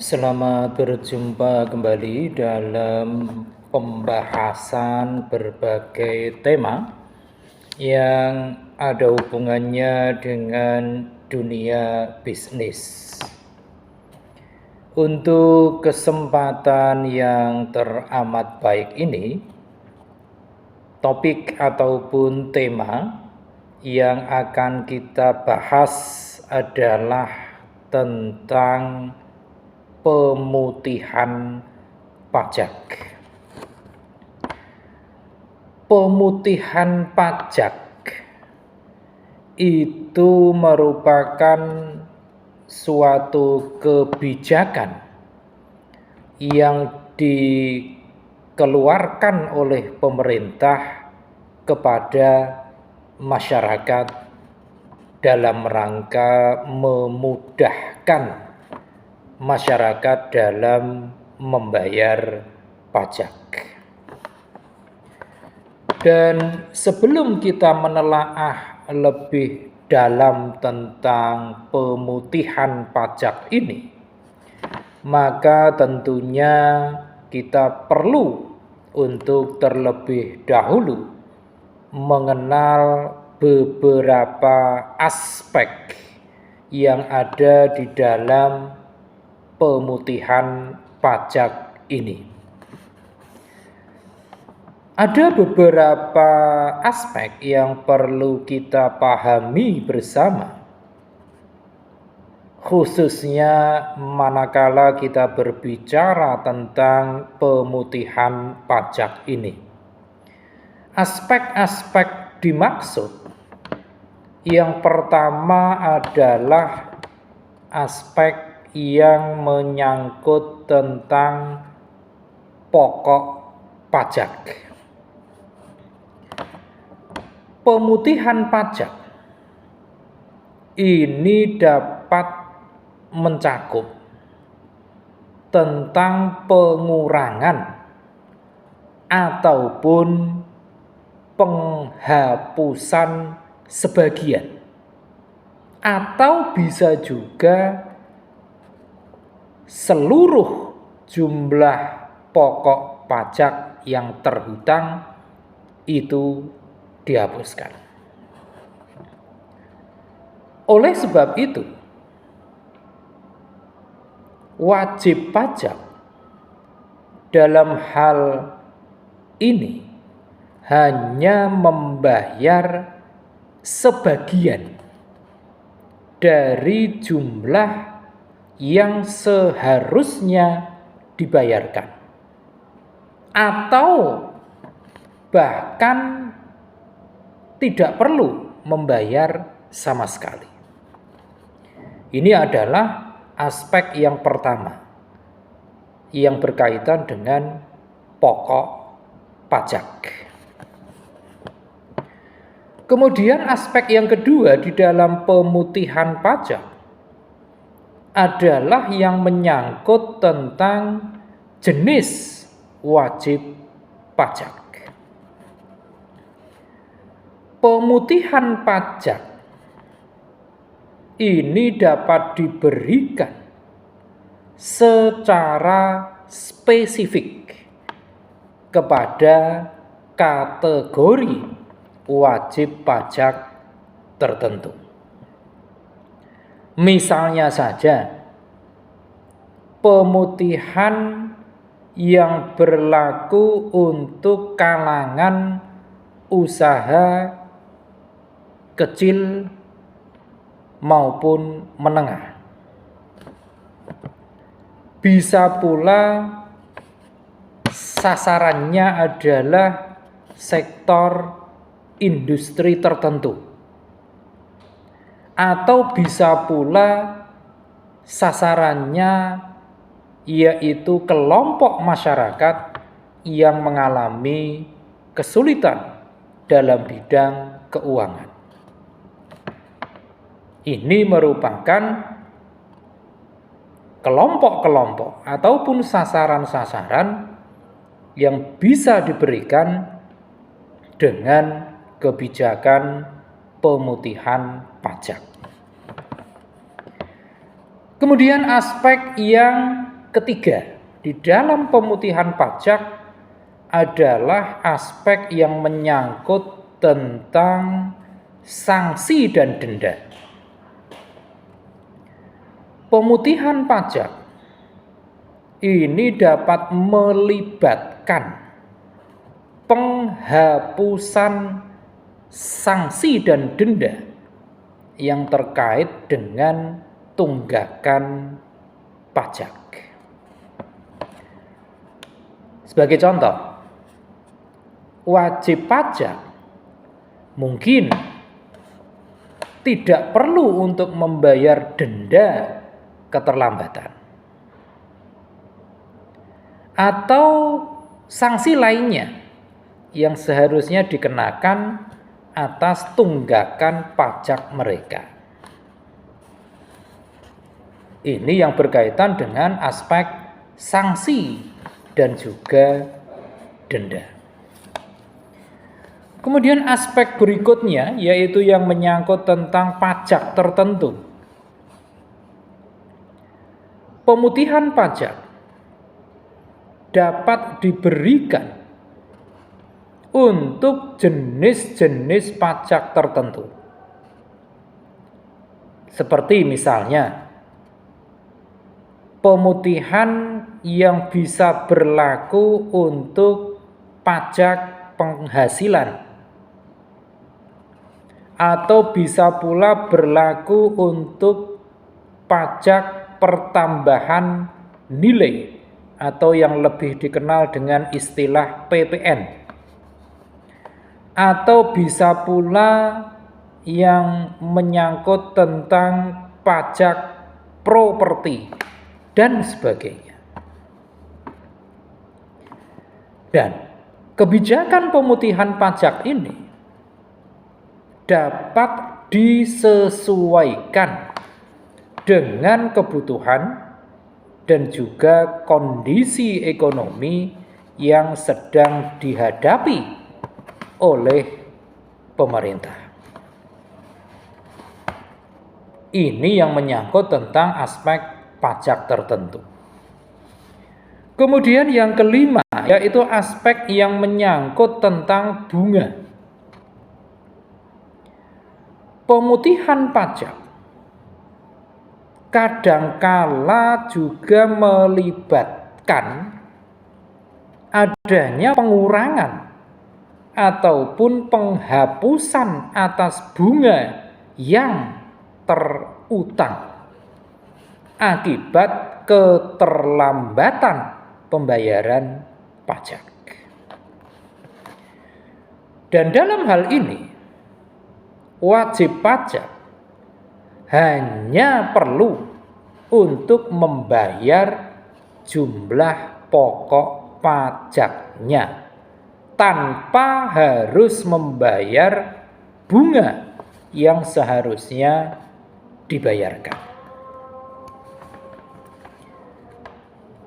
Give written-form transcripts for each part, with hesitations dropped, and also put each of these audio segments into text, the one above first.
Selamat berjumpa kembali dalam pembahasan berbagai tema yang ada hubungannya dengan dunia bisnis. Untuk kesempatan yang teramat baik ini, topik ataupun tema yang akan kita bahas adalah tentang pemutihan pajak. Pemutihan pajak itu merupakan suatu kebijakan yang dikeluarkan oleh pemerintah kepada masyarakat dalam rangka memudahkan masyarakat dalam membayar pajak. Dan sebelum kita menelaah lebih dalam tentang pemutihan pajak ini, maka tentunya kita perlu untuk terlebih dahulu mengenal beberapa aspek yang ada di dalam pemutihan pajak ini. Ada beberapa aspek yang perlu kita pahami bersama, khususnya manakala kita berbicara tentang pemutihan pajak ini. Aspek-aspek dimaksud yang pertama adalah aspek yang menyangkut tentang pokok pajak. Pemutihan pajak ini dapat mencakup tentang pengurangan ataupun penghapusan sebagian, atau bisa juga seluruh jumlah pokok pajak yang terhutang itu dihapuskan. Oleh sebab itu, wajib pajak dalam hal ini hanya membayar sebagian dari jumlah yang seharusnya dibayarkan, atau bahkan tidak perlu membayar sama sekali. Ini adalah aspek yang pertama yang berkaitan dengan pokok pajak. Kemudian aspek yang kedua di dalam pemutihan pajak adalah yang menyangkut tentang jenis wajib pajak. Pemutihan pajak ini dapat diberikan secara spesifik kepada kategori wajib pajak tertentu. Misalnya saja, pemutihan yang berlaku untuk kalangan usaha kecil maupun menengah. Bisa pula sasarannya adalah sektor industri tertentu. Atau bisa pula sasarannya yaitu kelompok masyarakat yang mengalami kesulitan dalam bidang keuangan. Ini merupakan kelompok-kelompok ataupun sasaran-sasaran yang bisa diberikan dengan kebijakan pemutihan pajak. Kemudian aspek yang ketiga di dalam pemutihan pajak adalah aspek yang menyangkut tentang sanksi dan denda. Pemutihan pajak ini dapat melibatkan penghapusan sanksi dan denda yang terkait dengan tunggakan pajak. Sebagai contoh, wajib pajak mungkin tidak perlu untuk membayar denda keterlambatan atau sanksi lainnya yang seharusnya dikenakan atas tunggakan pajak mereka. Ini yang berkaitan dengan aspek sanksi dan juga denda. Kemudian aspek berikutnya yaitu yang menyangkut tentang pajak tertentu. Pemutihan pajak dapat diberikan untuk jenis-jenis pajak tertentu. Seperti misalnya pemutihan yang bisa berlaku untuk pajak penghasilan atau bisa pula berlaku untuk pajak pertambahan nilai atau yang lebih dikenal dengan istilah PPN. Atau bisa pula yang menyangkut tentang pajak properti dan sebagainya. Dan kebijakan pemutihan pajak ini dapat disesuaikan dengan kebutuhan dan juga kondisi ekonomi yang sedang dihadapi oleh pemerintah. Ini yang menyangkut tentang aspek pajak tertentu. Kemudian yang kelima yaitu aspek yang menyangkut tentang bunga. Pemutihan pajak kadangkala juga melibatkan adanya pengurangan ataupun penghapusan atas bunga yang terutang akibat keterlambatan pembayaran pajak. Dan dalam hal ini wajib pajak hanya perlu untuk membayar jumlah pokok pajaknya tanpa harus membayar bunga yang seharusnya dibayarkan.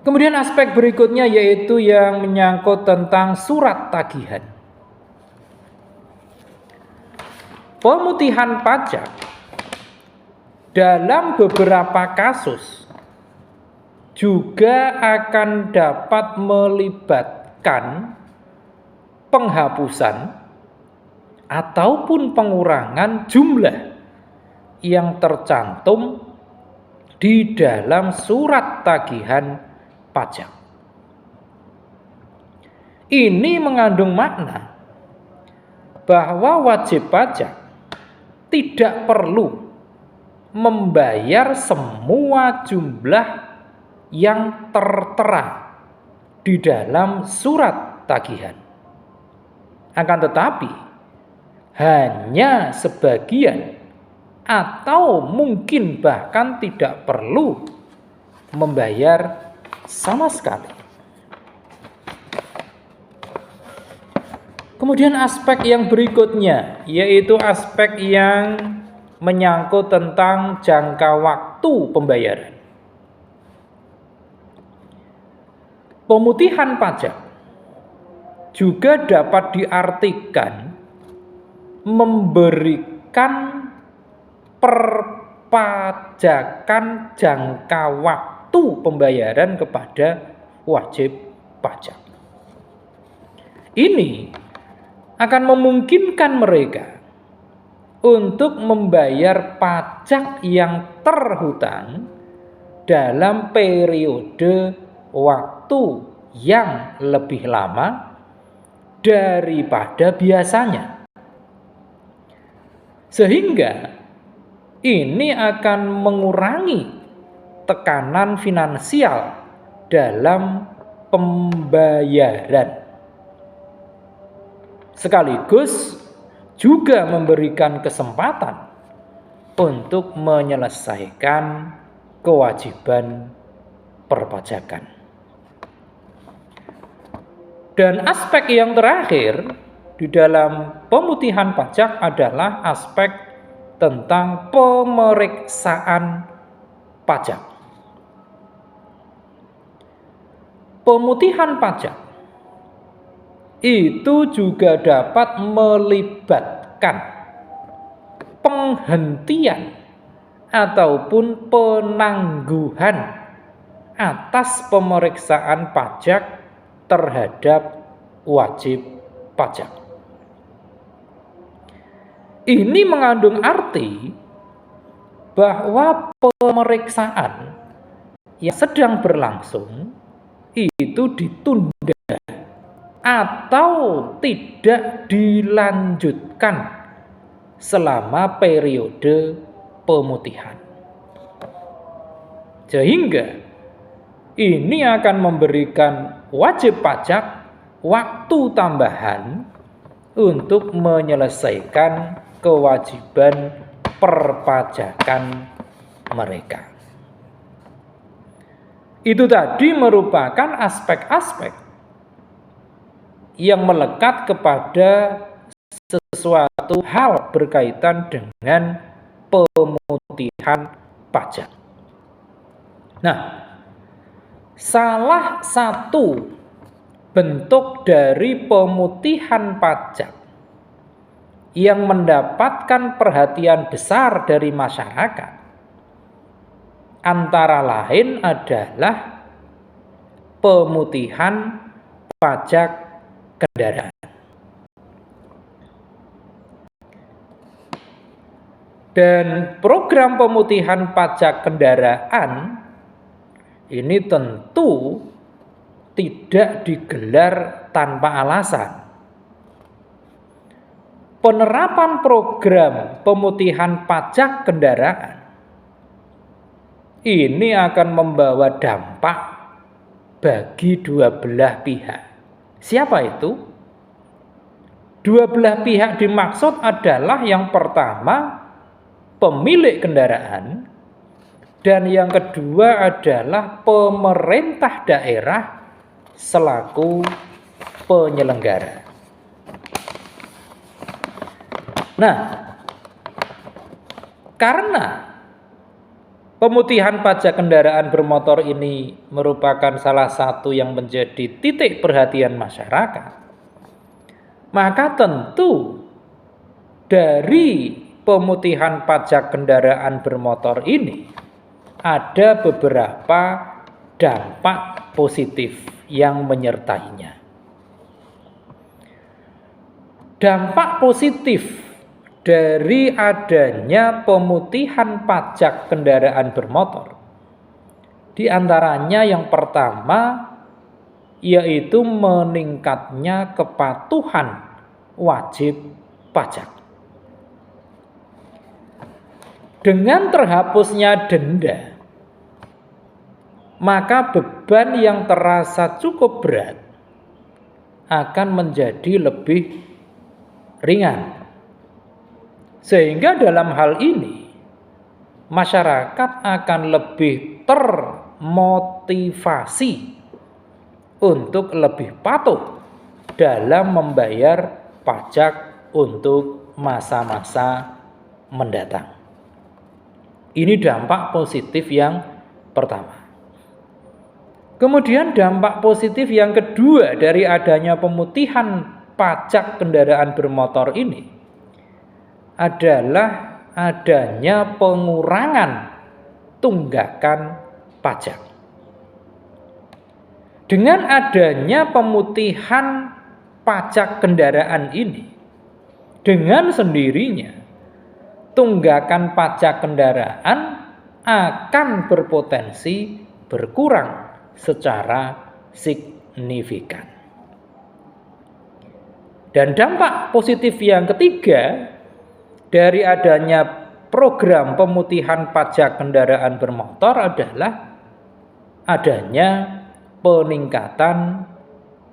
Kemudian aspek berikutnya yaitu yang menyangkut tentang surat tagihan. Pemutihan pajak dalam beberapa kasus juga akan dapat melibatkan penghapusan ataupun pengurangan jumlah yang tercantum di dalam surat tagihan pajak. Ini mengandung makna bahwa wajib pajak tidak perlu membayar semua jumlah yang tertera di dalam surat tagihan. Akan tetapi hanya sebagian atau mungkin bahkan tidak perlu membayar sama sekali. Kemudian aspek yang berikutnya yaitu aspek yang menyangkut tentang jangka waktu pembayaran. Pemutihan pajak juga dapat diartikan memberikan perpajakan jangka waktu waktu pembayaran kepada wajib pajak. Ini akan memungkinkan mereka untuk membayar pajak yang terhutang dalam periode waktu yang lebih lama daripada biasanya. Sehingga ini akan mengurangi tekanan finansial dalam pembayaran. Sekaligus juga memberikan kesempatan untuk menyelesaikan kewajiban perpajakan. Dan aspek yang terakhir di dalam pemutihan pajak adalah aspek tentang pemeriksaan pajak. Pemutihan pajak itu juga dapat melibatkan penghentian ataupun penangguhan atas pemeriksaan pajak terhadap wajib pajak. Ini mengandung arti bahwa pemeriksaan yang sedang berlangsung itu ditunda atau tidak dilanjutkan selama periode pemutihan. Sehingga ini akan memberikan wajib pajak waktu tambahan untuk menyelesaikan kewajiban perpajakan mereka. Itu tadi merupakan aspek-aspek yang melekat kepada sesuatu hal berkaitan dengan pemutihan pajak. Nah, salah satu bentuk dari pemutihan pajak yang mendapatkan perhatian besar dari masyarakat antara lain adalah pemutihan pajak kendaraan. Dan program pemutihan pajak kendaraan ini tentu tidak digelar tanpa alasan. Penerapan program pemutihan pajak kendaraan ini akan membawa dampak bagi dua belah pihak. Siapa itu? Dua belah pihak dimaksud adalah yang pertama pemilik kendaraan dan yang kedua adalah pemerintah daerah selaku penyelenggara. Nah, karena pemutihan pajak kendaraan bermotor ini merupakan salah satu yang menjadi titik perhatian masyarakat, maka tentu dari pemutihan pajak kendaraan bermotor ini ada beberapa dampak positif yang menyertainya. Dampak positif dari adanya pemutihan pajak kendaraan bermotor, di antaranya yang pertama yaitu meningkatnya kepatuhan wajib pajak. Dengan terhapusnya denda, maka beban yang terasa cukup berat akan menjadi lebih ringan. Sehingga dalam hal ini masyarakat akan lebih termotivasi untuk lebih patuh dalam membayar pajak untuk masa-masa mendatang. Ini dampak positif yang pertama. Kemudian dampak positif yang kedua dari adanya pemutihan pajak kendaraan bermotor ini adalah adanya pengurangan tunggakan pajak. Dengan adanya pemutihan pajak kendaraan ini, dengan sendirinya tunggakan pajak kendaraan akan berpotensi berkurang secara signifikan. Dan dampak positif yang ketiga dari adanya program pemutihan pajak kendaraan bermotor adalah adanya peningkatan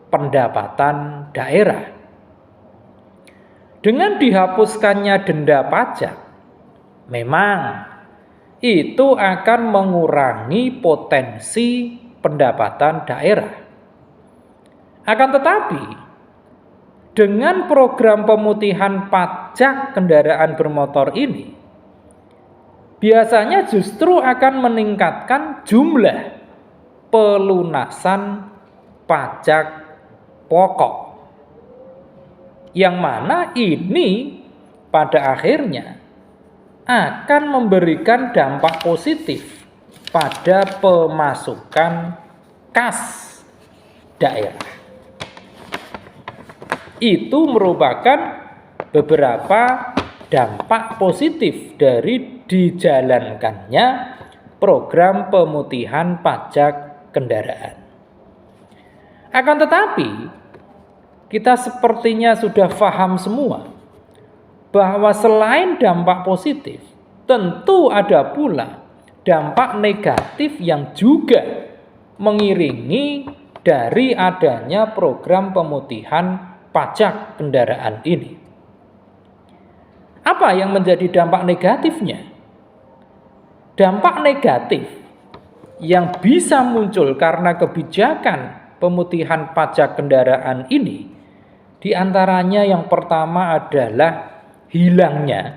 pendapatan daerah. Dengan dihapuskannya denda pajak, memang itu akan mengurangi potensi pendapatan daerah. Akan tetapi, dengan program pemutihan pajak kendaraan bermotor ini, biasanya justru akan meningkatkan jumlah pelunasan pajak pokok, yang mana ini pada akhirnya akan memberikan dampak positif pada pemasukan kas daerah. Itu merupakan beberapa dampak positif dari dijalankannya program pemutihan pajak kendaraan. Akan tetapi, kita sepertinya sudah paham semua bahwa selain dampak positif, tentu ada pula dampak negatif yang juga mengiringi dari adanya program pemutihan pajak kendaraan ini. Apa yang menjadi dampak negatifnya? Dampak negatif yang bisa muncul karena kebijakan pemutihan pajak kendaraan ini, di antaranya yang pertama adalah hilangnya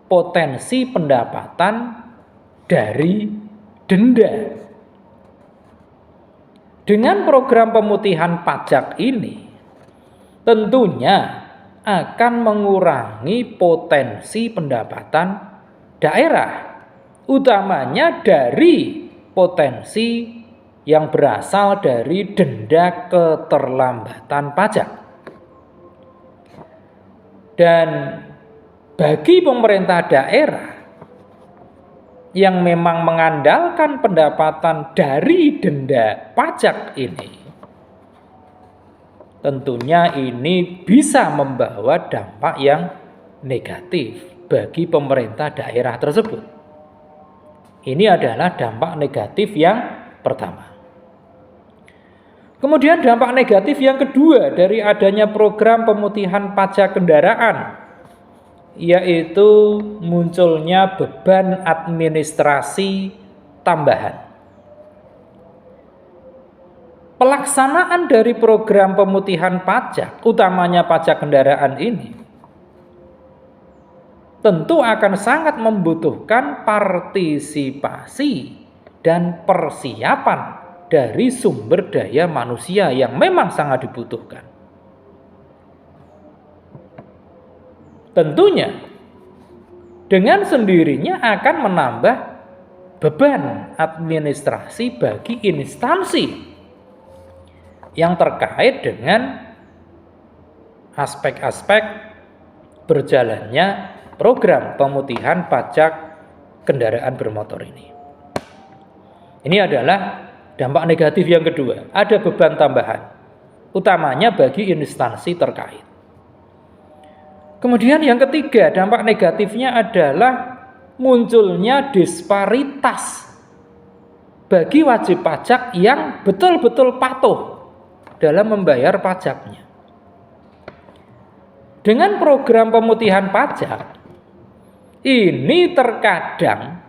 potensi pendapatan dari denda. Dengan program pemutihan pajak ini, tentunya akan mengurangi potensi pendapatan daerah, utamanya dari potensi yang berasal dari denda keterlambatan pajak. Dan bagi pemerintah daerah yang memang mengandalkan pendapatan dari denda pajak ini, tentunya ini bisa membawa dampak yang negatif bagi pemerintah daerah tersebut. Ini adalah dampak negatif yang pertama. Kemudian dampak negatif yang kedua dari adanya program pemutihan pajak kendaraan, yaitu munculnya beban administrasi tambahan. Pelaksanaan dari program pemutihan pajak, utamanya pajak kendaraan ini, tentu akan sangat membutuhkan partisipasi dan persiapan dari sumber daya manusia yang memang sangat dibutuhkan. Tentunya dengan sendirinya akan menambah beban administrasi bagi instansi yang terkait dengan aspek-aspek berjalannya program pemutihan pajak kendaraan bermotor ini. Ini adalah dampak negatif yang kedua, ada beban tambahan, utamanya bagi instansi terkait. Kemudian yang ketiga, dampak negatifnya adalah munculnya disparitas bagi wajib pajak yang betul-betul patuh dalam membayar pajaknya. Dengan program pemutihan pajak, ini terkadang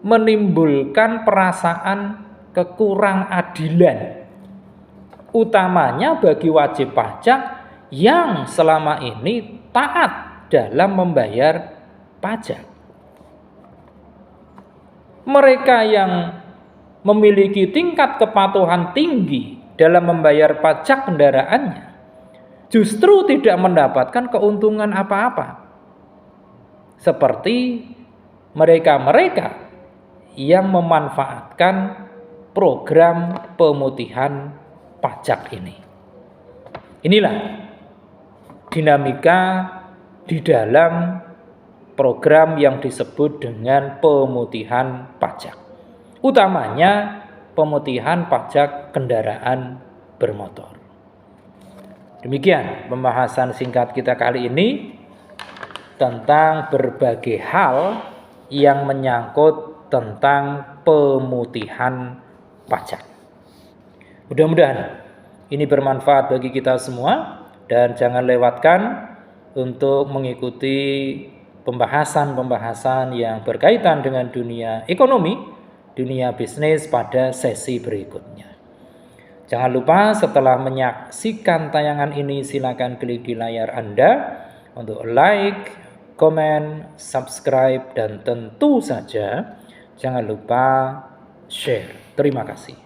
menimbulkan perasaan kekurangadilan, utamanya bagi wajib pajak yang selama ini taat dalam membayar pajak. Mereka yang memiliki tingkat kepatuhan tinggi dalam membayar pajak kendaraannya justru tidak mendapatkan keuntungan apa-apa, seperti mereka-mereka yang memanfaatkan program pemutihan pajak ini. Inilah dinamika di dalam program yang disebut dengan pemutihan pajak. Utamanya pemutihan pajak kendaraan bermotor. Demikian pembahasan singkat kita kali ini tentang berbagai hal yang menyangkut tentang pemutihan pajak. Mudah-mudahan ini bermanfaat bagi kita semua dan jangan lewatkan untuk mengikuti pembahasan-pembahasan yang berkaitan dengan dunia ekonomi, dunia bisnis pada sesi berikutnya. Jangan lupa setelah menyaksikan tayangan ini silakan klik di layar Anda untuk like, komen, subscribe dan tentu saja jangan lupa share. Terima kasih.